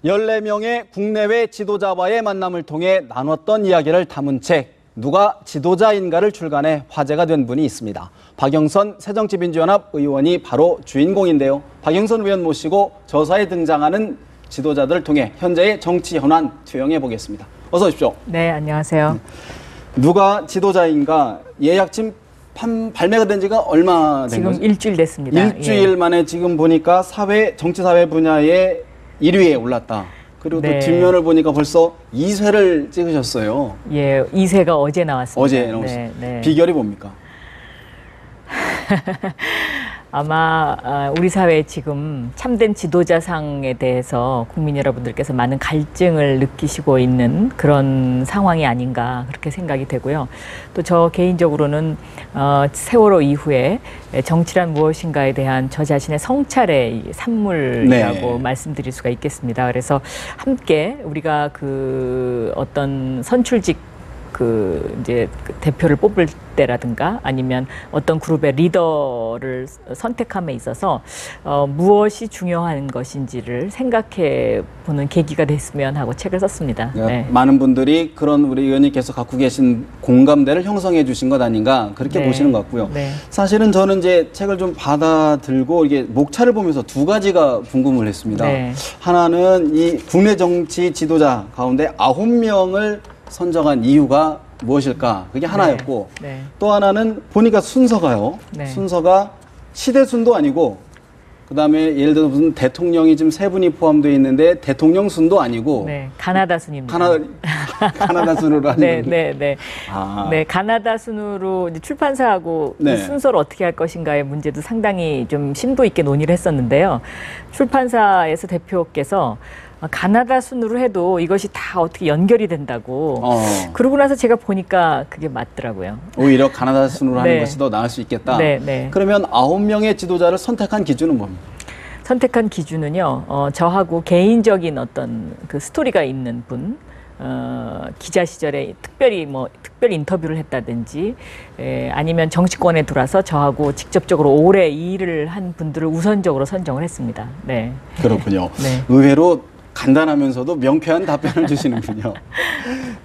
14명의 국내외 지도자와의 만남을 통해 나눴던 이야기를 담은 책 누가 지도자인가를 출간해 화제가 된 분이 있습니다. 박영선 새정치민주연합 의원이 바로 주인공인데요. 박영선 의원 모시고 저서에 등장하는 지도자들을 통해 현재의 정치 현안 투영해 보겠습니다. 어서 오십시오. 네, 안녕하세요. 누가 지도자인가 예약 지금 발매가 된 지가 얼마 된 거죠? 지금 일주일 됐습니다. 일주일 만에 지금 보니까 정치사회 분야에 1위에 올랐다. 그리고 또 뒷면을 보니까 벌써 2쇄를 찍으셨어요. 예, 2쇄가 어제 나왔습니다. 어제 나왔습니다. 네. 비결이 뭡니까? 아마 우리 사회에 지금 참된 지도자상에 대해서 국민 여러분들께서 많은 갈증을 느끼시고 있는 그런 상황이 아닌가 그렇게 생각이 되고요. 또 저 개인적으로는 세월호 이후에 정치란 무엇인가에 대한 저 자신의 성찰의 산물이라고 말씀드릴 수가 있겠습니다. 그래서 함께 우리가 그 어떤 선출직 이제 대표를 뽑을 때라든가 아니면 어떤 그룹의 리더를 선택함에 있어서 무엇이 중요한 것인지를 생각해 보는 계기가 됐으면 하고 책을 썼습니다. 네. 많은 분들이 그런 우리 의원님께서 갖고 계신 공감대를 형성해 주신 것 아닌가 그렇게 보시는 것 같고요. 사실은 저는 이제 책을 좀 받아들고 이게 목차를 보면서 두 가지가 궁금을 했습니다. 하나는 이 국내 정치 지도자 가운데 9명을 선정한 이유가 무엇일까? 그게 하나였고 또 하나는 보니까 순서가요. 순서가 시대순도 아니고 그다음에 예를 들어서 무슨 대통령이 지금 3분이 포함되어 있는데 대통령 순도 아니고 가나다 순입니다. 가나다 순으로 하는 네, 가나다 순으로 이제 출판사하고 그 순서를 어떻게 할 것인가의 문제도 상당히 좀 심도 있게 논의를 했었는데요. 출판사에서 대표께서 가나다 순으로 해도 이것이 다 어떻게 연결이 된다고. 그러고 나서 제가 보니까 그게 맞더라고요. 오히려 가나다 순으로 하는 것이 더 나을 수 있겠다. 그러면 9명의 지도자를 선택한 기준은 뭡니까? 선택한 기준은요. 저하고 개인적인 어떤 그 스토리가 있는 분. 기자 시절에 특별히 인터뷰를 했다든지 아니면 정치권에 들어와서 저하고 직접적으로 오래 일을 한 분들을 우선적으로 선정을 했습니다. 그렇군요. 의외로 간단하면서도 명쾌한 답변을 주시는군요.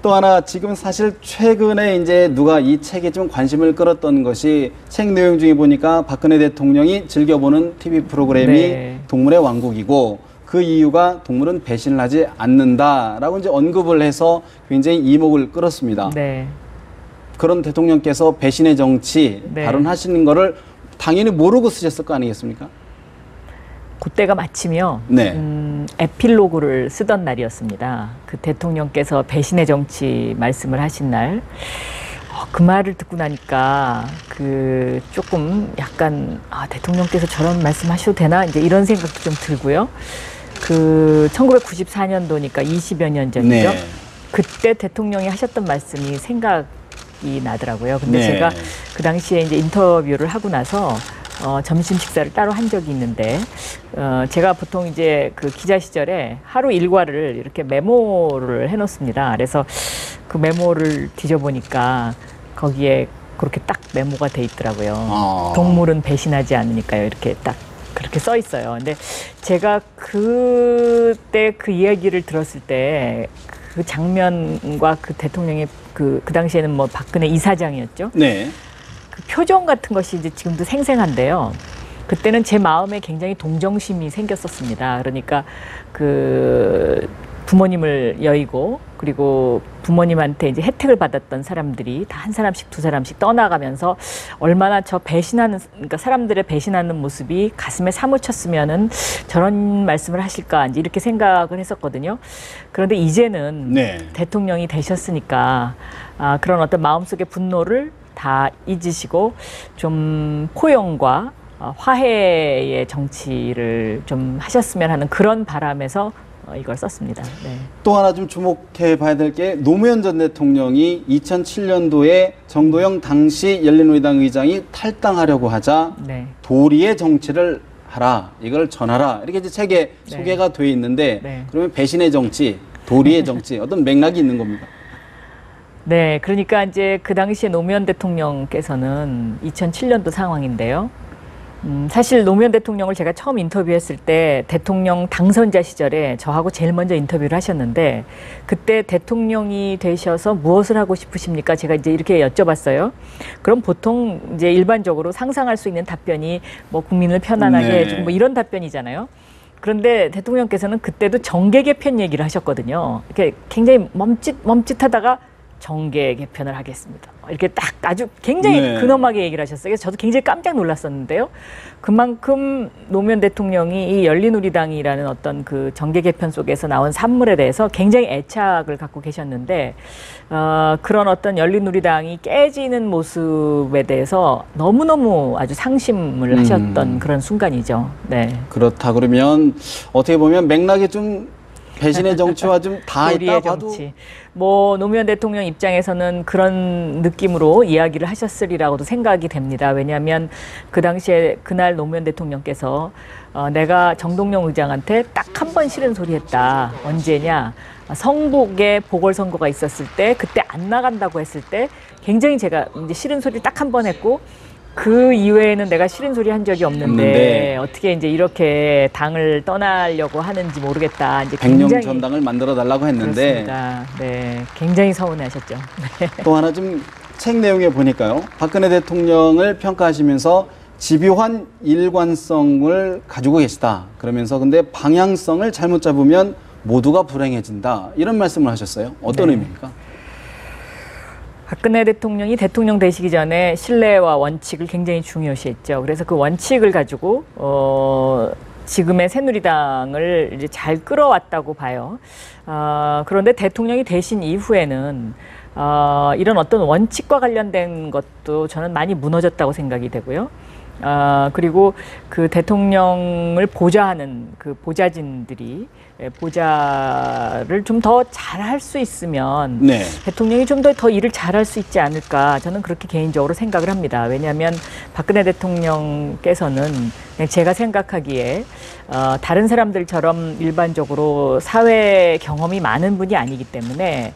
또 하나 지금 사실 최근에 이제 누가 이 책에 좀 관심을 끌었던 것이 책 내용 중에 보니까 박근혜 대통령이 즐겨보는 TV 프로그램이 동물의 왕국이고 그 이유가 동물은 배신을 하지 않는다라고 이제 언급을 해서 굉장히 이목을 끌었습니다. 그런 대통령께서 배신의 정치 발언하시는 거를 당연히 모르고 쓰셨을 거 아니겠습니까? 그때가 마침요. 에필로그를 쓰던 날이었습니다. 그 대통령께서 배신의 정치 말씀을 하신 날. 그 말을 듣고 나니까 그 조금 약간 대통령께서 저런 말씀하셔도 되나 이제 이런 생각도 좀 들고요. 그 1994년도니까 20여 년 전이죠. 그때 대통령이 하셨던 말씀이 생각이 나더라고요. 근데 제가 그 당시에 이제 인터뷰를 하고 나서 점심 식사를 따로 한 적이 있는데 제가 보통 이제 그 기자 시절에 하루 일과를 이렇게 메모를 해놓습니다. 그래서 그 메모를 뒤져보니까 거기에 그렇게 딱 메모가 돼 있더라고요. 동물은 배신하지 않으니까요. 이렇게 딱 그렇게 써 있어요. 근데 제가 그때 그 이야기를 들었을 때 그 장면과 그 대통령의 그 당시에는 뭐 박근혜 이사장이었죠. 그 표정 같은 것이 이제 지금도 생생한데요. 그때는 제 마음에 굉장히 동정심이 생겼었습니다. 그러니까 그 부모님을 여의고 그리고 부모님한테 이제 혜택을 받았던 사람들이 다 한 사람씩 두 사람씩 떠나가면서 얼마나 그러니까 사람들의 배신하는 모습이 가슴에 사무쳤으면은 저런 말씀을 하실까 이제 이렇게 생각을 했었거든요. 그런데 이제는 대통령이 되셨으니까 그런 어떤 마음속의 분노를 다 잊으시고 좀 포용과 화해의 정치를 좀 하셨으면 하는 그런 바람에서 이걸 썼습니다. 또 하나 좀 주목해 봐야 될 게 노무현 전 대통령이 2007년도에 정도영 당시 열린우리당 의장이 탈당하려고 하자 도리의 정치를 하라, 이걸 전하라 이렇게 이제 책에 소개가 돼 있는데 그러면 배신의 정치, 도리의 정치 어떤 맥락이 있는 겁니까? 그러니까 이제 그 당시에 노무현 대통령께서는 2007년도 상황인데요. 사실 노무현 대통령을 제가 처음 인터뷰했을 때 대통령 당선자 시절에 저하고 제일 먼저 인터뷰를 하셨는데 그때 대통령이 되셔서 무엇을 하고 싶으십니까? 제가 이제 이렇게 여쭤봤어요. 그럼 보통 이제 일반적으로 상상할 수 있는 답변이 뭐 국민을 편안하게 네. 해주고 뭐 이런 답변이잖아요. 그런데 대통령께서는 그때도 정계 개편 얘기를 하셨거든요. 이렇게 굉장히 멈칫하다가 정계 개편을 하겠습니다. 이렇게 딱 아주 굉장히 네. 근엄하게 얘기를 하셨어요. 그래서 저도 굉장히 깜짝 놀랐었는데요. 그만큼 노무현 대통령이 이 열린우리당이라는 어떤 그 정계 개편 속에서 나온 산물에 대해서 굉장히 애착을 갖고 계셨는데 그런 어떤 열린우리당이 깨지는 모습에 대해서 너무너무 아주 상심을 하셨던 그런 순간이죠. 네. 그렇다 그러면 어떻게 보면 맥락이 좀 배신의 정치와 좀 다 있다 봐도 정치. 뭐 노무현 대통령 입장에서는 그런 느낌으로 이야기를 하셨으리라고도 생각이 됩니다. 왜냐하면 그 당시에 그날 노무현 대통령께서 내가 정동영 의장한테 딱 한 번 싫은 소리 했다. 언제냐? 성북에 보궐선거가 있었을 때 그때 안 나간다고 했을 때 굉장히 제가 이제 싫은 소리 딱 한 번 했고 그 이외에는 내가 싫은 소리 한 적이 없는데 어떻게 이제 이렇게 당을 떠나려고 하는지 모르겠다. 이제 백령 전당을 만들어 달라고 했는데 그렇습니다. 네, 굉장히 서운해하셨죠. 네. 또 하나 좀 책 내용에 보니까요. 박근혜 대통령을 평가하시면서 집요한 일관성을 가지고 계시다. 그러면서 근데 방향성을 잘못 잡으면 모두가 불행해진다. 이런 말씀을 하셨어요. 어떤 의미입니까? 박근혜 대통령이 대통령 되시기 전에 신뢰와 원칙을 굉장히 중요시했죠. 그래서 그 원칙을 가지고 지금의 새누리당을 이제 잘 끌어왔다고 봐요. 그런데 대통령이 되신 이후에는 이런 어떤 원칙과 관련된 것도 저는 많이 무너졌다고 생각이 되고요. 그리고 그 대통령을 보좌하는 그 보좌진들이 보좌를 좀 더 잘할 수 있으면 네. 대통령이 좀 더 일을 잘할 수 있지 않을까 저는 그렇게 개인적으로 생각을 합니다. 왜냐하면 박근혜 대통령께서는 그냥 제가 생각하기에 다른 사람들처럼 일반적으로 사회 경험이 많은 분이 아니기 때문에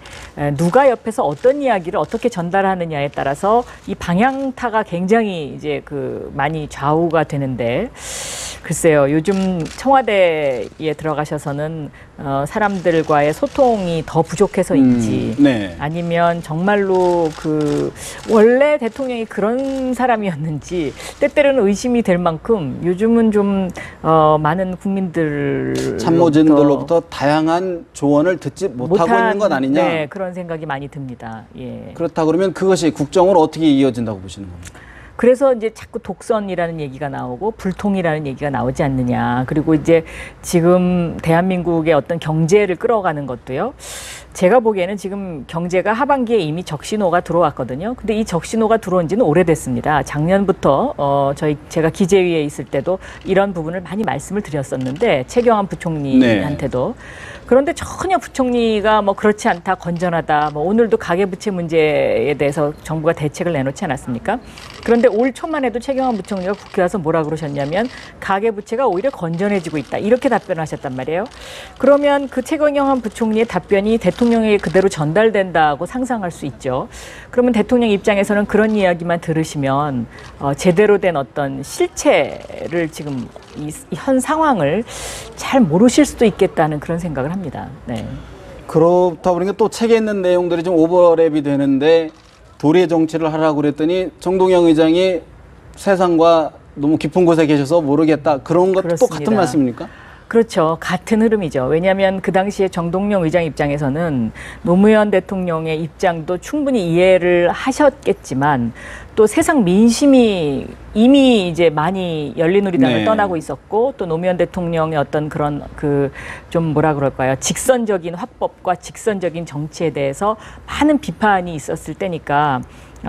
누가 옆에서 어떤 이야기를 어떻게 전달하느냐에 따라서 이 방향타가 굉장히 이제 그 많이 좌우가 되는데 글쎄요, 요즘 청와대에 들어가셔서는 사람들과의 소통이 더 부족해서인지 네. 아니면 정말로 그 원래 대통령이 그런 사람이었는지 때때로는 의심이 될 만큼 요즘은 좀 많은 국민들 참모진들로부터 다양한 조언을 듣지 못하고 있는 것 아니냐? 네, 그런 생각이 많이 듭니다. 예. 그렇다 그러면 그것이 국정으로 어떻게 이어진다고 보시는 겁니까? 그래서 이제 자꾸 독선이라는 얘기가 나오고 불통이라는 얘기가 나오지 않느냐. 그리고 이제 지금 대한민국의 어떤 경제를 끌어가는 것도요. 제가 보기에는 지금 경제가 하반기에 이미 적신호가 들어왔거든요. 근데 이 적신호가 들어온 지는 오래됐습니다. 작년부터 제가 기재위에 있을 때도 이런 부분을 많이 말씀을 드렸었는데 최경환 부총리한테도. 그런데 전혀 부총리가 뭐 그렇지 않다, 건전하다. 뭐 오늘도 가계부채 문제에 대해서 정부가 대책을 내놓지 않았습니까? 그런데 올 초만 해도 최경환 부총리가 국회 와서 뭐라 그러셨냐면 가계부채가 오히려 건전해지고 있다. 이렇게 답변을 하셨단 말이에요. 그러면 그 최경환 부총리의 답변이 대통령에게 그대로 전달된다고 상상할 수 있죠. 그러면 대통령 입장에서는 그런 이야기만 들으시면 제대로 된 어떤 실체를 지금 현 상황을 잘 모르실 수도 있겠다는 그런 생각을 합니다. 네. 그렇다 보니까 또 책에 있는 내용들이 좀 오버랩이 되는데 도리의 정치를 하라고 그랬더니 정동영 의장이 세상과 너무 깊은 곳에 계셔서 모르겠다. 그런 것도 또 같은 말씀입니까? 그렇죠. 같은 흐름이죠. 왜냐하면 그 당시에 정동영 의장 입장에서는 노무현 대통령의 입장도 충분히 이해를 하셨겠지만 또 세상 민심이 이미 이제 많이 열린우리당을 떠나고 있었고 또 노무현 대통령의 어떤 그런 그 좀 뭐라 그럴까요? 직선적인 화법과 직선적인 정치에 대해서 많은 비판이 있었을 때니까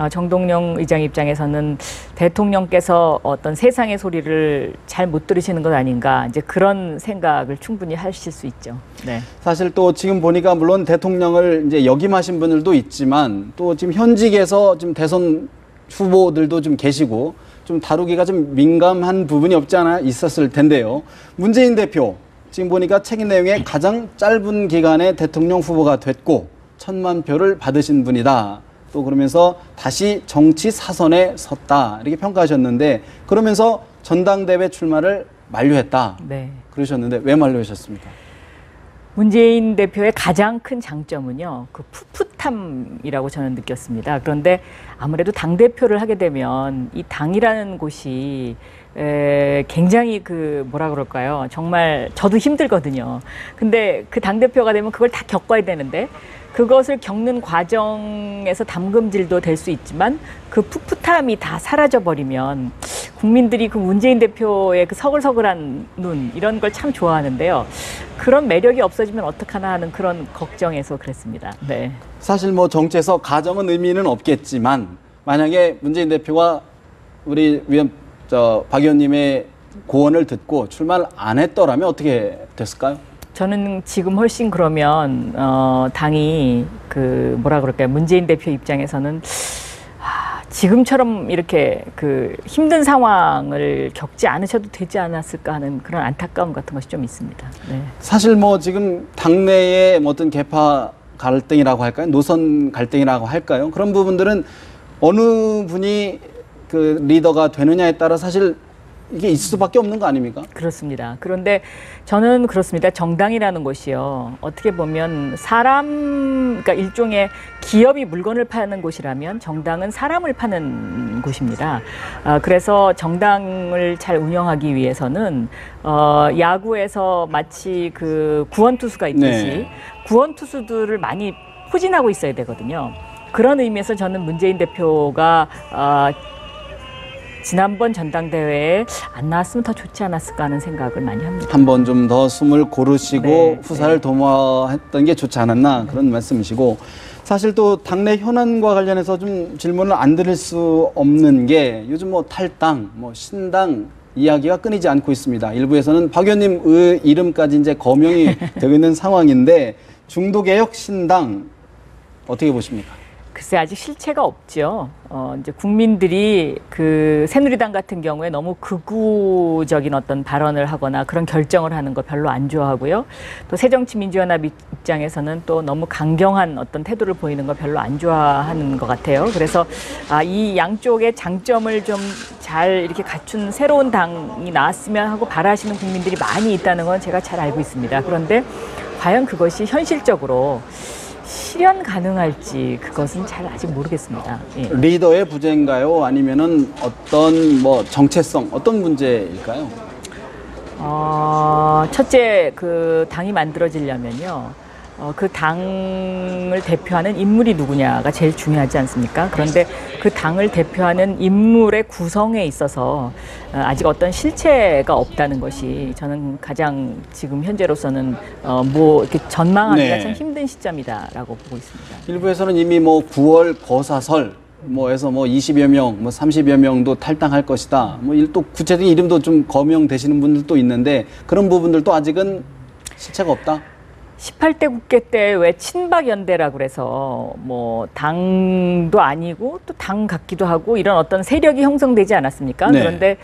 정동영 의장 입장에서는 대통령께서 어떤 세상의 소리를 잘 못 들으시는 것 아닌가 이제 그런 생각을 충분히 하실 수 있죠. 네. 사실 또 지금 보니까 물론 대통령을 이제 역임하신 분들도 있지만 또 지금 현직에서 지금 대선 후보들도 좀 계시고 좀 다루기가 좀 민감한 부분이 없지 않아 있었을 텐데요. 문재인 대표 지금 보니까 책 내용에 가장 짧은 기간에 대통령 후보가 됐고 1,000만 표를 받으신 분이다. 또 그러면서 다시 정치 사선에 섰다 이렇게 평가하셨는데 그러면서 전당대회 출마를 만료했다. 네. 그러셨는데 왜 만료하셨습니까? 문재인 대표의 가장 큰 장점은요, 그 풋풋함이라고 저는 느꼈습니다. 그런데 아무래도 당대표를 하게 되면 이 당이라는 곳이 굉장히 그 뭐라 그럴까요? 정말 저도 힘들거든요. 근데 그 당대표가 되면 그걸 다 겪어야 되는데 그것을 겪는 과정에서 담금질도 될 수 있지만 그 풋풋함이 다 사라져버리면 국민들이 그 문재인 대표의 그 서글서글한 눈 이런 걸 참 좋아하는데요. 그런 매력이 없어지면 어떡하나 하는 그런 걱정에서 그랬습니다. 네. 사실 뭐 정치에서 가정은 의미는 없겠지만 만약에 문재인 대표가 우리 박 의원님의 고언을 듣고 출마를 안 했더라면 어떻게 됐을까요? 저는 지금 훨씬 그러면 당이 그 뭐라 그럴까요? 문재인 대표 입장에서는 지금처럼 이렇게 그 힘든 상황을 겪지 않으셔도 되지 않았을까 하는 그런 안타까움 같은 것이 좀 있습니다. 네. 사실 뭐 지금 당내의 어떤 계파 갈등이라고 할까요? 노선 갈등이라고 할까요? 그런 부분들은 어느 분이 그 리더가 되느냐에 따라 사실 이게 있을 수밖에 없는 거 아닙니까? 그렇습니다. 그런데 저는 그렇습니다. 정당이라는 곳이요. 어떻게 보면 그러니까 일종의 기업이 물건을 파는 곳이라면 정당은 사람을 파는 곳입니다. 그래서 정당을 잘 운영하기 위해서는 야구에서 마치 그 구원투수가 있듯이 네. 구원투수들을 많이 포진하고 있어야 되거든요. 그런 의미에서 저는 문재인 대표가 지난번 전당대회에 안 나왔으면 더 좋지 않았을까 하는 생각을 많이 합니다. 한 번 좀 더 숨을 고르시고 네, 후사를 도모했던 게 좋지 않았나 그런 말씀이시고 사실 또 당내 현안과 관련해서 좀 질문을 안 드릴 수 없는 게 요즘 뭐 탈당, 뭐 신당 이야기가 끊이지 않고 있습니다. 일부에서는 박 의원님 이름까지 이제 거명이 되고 있는 상황인데 중도개혁 신당 어떻게 보십니까? 글쎄 아직 실체가 없죠. 이제 국민들이 그 새누리당 같은 경우에 너무 극우적인 어떤 발언을 하거나 그런 결정을 하는 거 별로 안 좋아하고요. 또 새정치민주연합 입장에서는 또 너무 강경한 어떤 태도를 보이는 거 별로 안 좋아하는 것 같아요. 그래서 이 양쪽의 장점을 좀 잘 이렇게 갖춘 새로운 당이 나왔으면 하고 바라시는 국민들이 많이 있다는 건 제가 잘 알고 있습니다. 그런데 과연 그것이 현실적으로 실현 가능할지 그것은 잘 아직 모르겠습니다. 예. 리더의 부재인가요? 아니면은 어떤 뭐 정체성 어떤 문제일까요? 첫째 그 당이 만들어지려면요. 그 당을 대표하는 인물이 누구냐가 제일 중요하지 않습니까? 그런데 그 당을 대표하는 인물의 구성에 있어서 아직 어떤 실체가 없다는 것이 저는 가장 지금 현재로서는 뭐 이렇게 전망하기가 참 힘든 시점이다라고 보고 있습니다. 일부에서는 이미 뭐 9월 거사설 뭐해서 뭐 20여 명, 뭐 30여 명도 탈당할 것이다. 뭐 또 구체적인 이름도 좀 거명되시는 분들도 있는데 그런 부분들도 아직은 실체가 없다. 18대 국회 때 왜 친박연대라고 그래서 뭐 당도 아니고 또 당 같기도 하고 이런 어떤 세력이 형성되지 않았습니까? 네. 그런데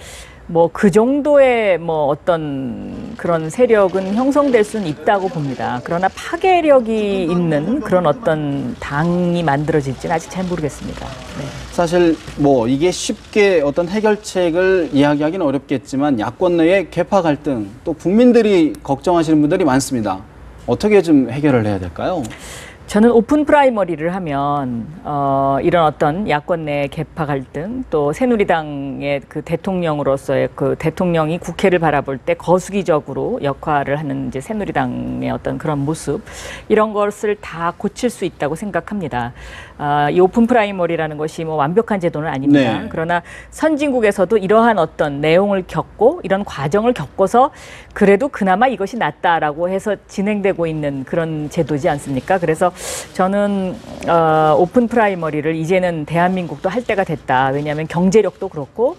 뭐 그 정도의 뭐 어떤 그런 세력은 형성될 수는 있다고 봅니다. 그러나 파괴력이 있는 그런 어떤 당이 만들어질지는 아직 잘 모르겠습니다. 네. 사실 뭐 이게 쉽게 어떤 해결책을 이야기하기는 어렵겠지만 야권 내의 계파 갈등 또 국민들이 걱정하시는 분들이 많습니다. 어떻게 좀 해결을 해야 될까요? 저는 오픈 프라이머리를 하면 이런 어떤 야권 내 계파 갈등 또 새누리당의 그 대통령으로서의 그 대통령이 국회를 바라볼 때 거수기적으로 역할을 하는 이제 새누리당의 어떤 그런 모습 이런 것을 다 고칠 수 있다고 생각합니다. 이 오픈 프라이머리라는 것이 뭐 완벽한 제도는 아닙니다. 네. 그러나 선진국에서도 이러한 어떤 내용을 겪고 이런 과정을 겪어서 그래도 그나마 이것이 낫다라고 해서 진행되고 있는 그런 제도지 않습니까? 그래서 저는 오픈 프라이머리를 이제는 대한민국도 할 때가 됐다. 왜냐하면 경제력도 그렇고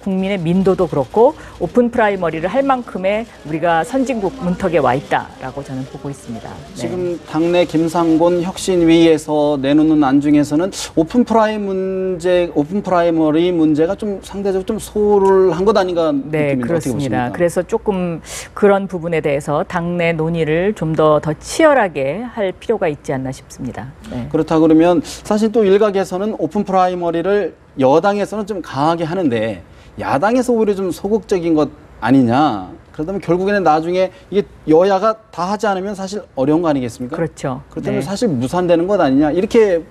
국민의 민도도 그렇고 오픈 프라이머리를 할 만큼의 우리가 선진국 문턱에 와 있다라고 저는 보고 있습니다. 네. 지금 당내 김상곤 혁신위에서 내놓는 안 중에서는 오픈 프라이머리 문제가 좀 상대적으로 좀 소홀한 것 아닌가 네, 느낌인데 어떻게 그렇습니다. 보십니까? 그래서 조금 그런 부분에 대해서 당내 논의를 좀 더 치열하게 할 필요가 있지 않나 싶습니다. 네. 그렇다 그러면 사실 또 일각에서는 오픈 프라이머리를 여당에서는 좀 강하게 하는데 야당에서 오히려 좀 소극적인 것 아니냐. 그러다면 결국에는 나중에 이게 여야가 다 하지 않으면 사실 어려운 거 아니겠습니까? 그렇죠. 그렇다면 사실 무산되는 것 아니냐. 이렇게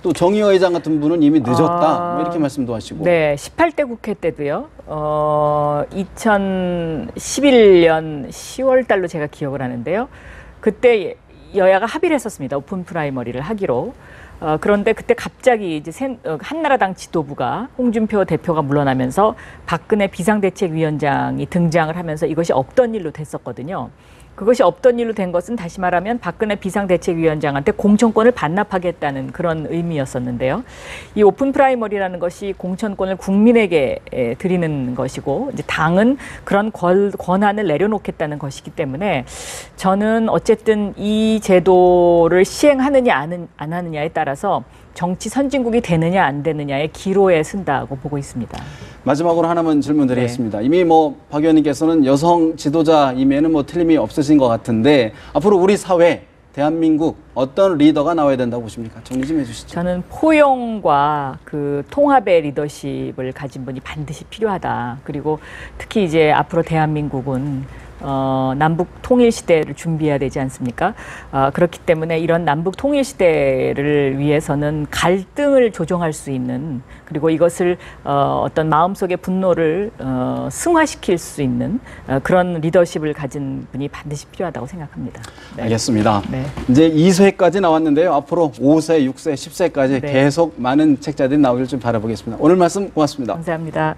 또 정의화 의장 같은 분은 이미 늦었다. 뭐 이렇게 말씀도 하시고. 네, 18대 국회 때도요. 2011년 10월 달로 제가 기억을 하는데요. 그때 여야가 합의를 했었습니다. 오픈 프라이머리를 하기로. 그런데 그때 갑자기 이제 한나라당 지도부가 홍준표 대표가 물러나면서 박근혜 비상대책위원장이 등장을 하면서 이것이 없던 일로 됐었거든요. 그것이 없던 일로 된 것은 다시 말하면 박근혜 비상대책위원장한테 공천권을 반납하겠다는 그런 의미였었는데요. 이 오픈 프라이머리라는 것이 공천권을 국민에게 드리는 것이고 이제 당은 그런 권한을 내려놓겠다는 것이기 때문에 저는 어쨌든 이 제도를 시행하느냐 안 하느냐에 따라서 정치 선진국이 되느냐 안 되느냐의 기로에 쓴다고 보고 있습니다. 마지막으로 하나만 질문드리겠습니다. 네. 이미 박 의원님께서는 여성 지도자임에는 틀림이 없으신 것 같은데 앞으로 우리 사회, 대한민국 어떤 리더가 나와야 된다고 보십니까? 정리 좀 해주시죠. 저는 포용과 그 통합의 리더십을 가진 분이 반드시 필요하다. 그리고 특히 이제 앞으로 대한민국은 남북 통일 시대를 준비해야 되지 않습니까? 그렇기 때문에 이런 남북 통일 시대를 위해서는 갈등을 조정할 수 있는 그리고 이것을 어떤 마음속의 분노를 승화시킬 수 있는 그런 리더십을 가진 분이 반드시 필요하다고 생각합니다. 네. 알겠습니다. 네. 이제 2세까지 나왔는데요. 앞으로 5세, 6세, 10세까지 네. 계속 많은 책자들이 나오길 좀 바라보겠습니다. 오늘 말씀 고맙습니다. 감사합니다.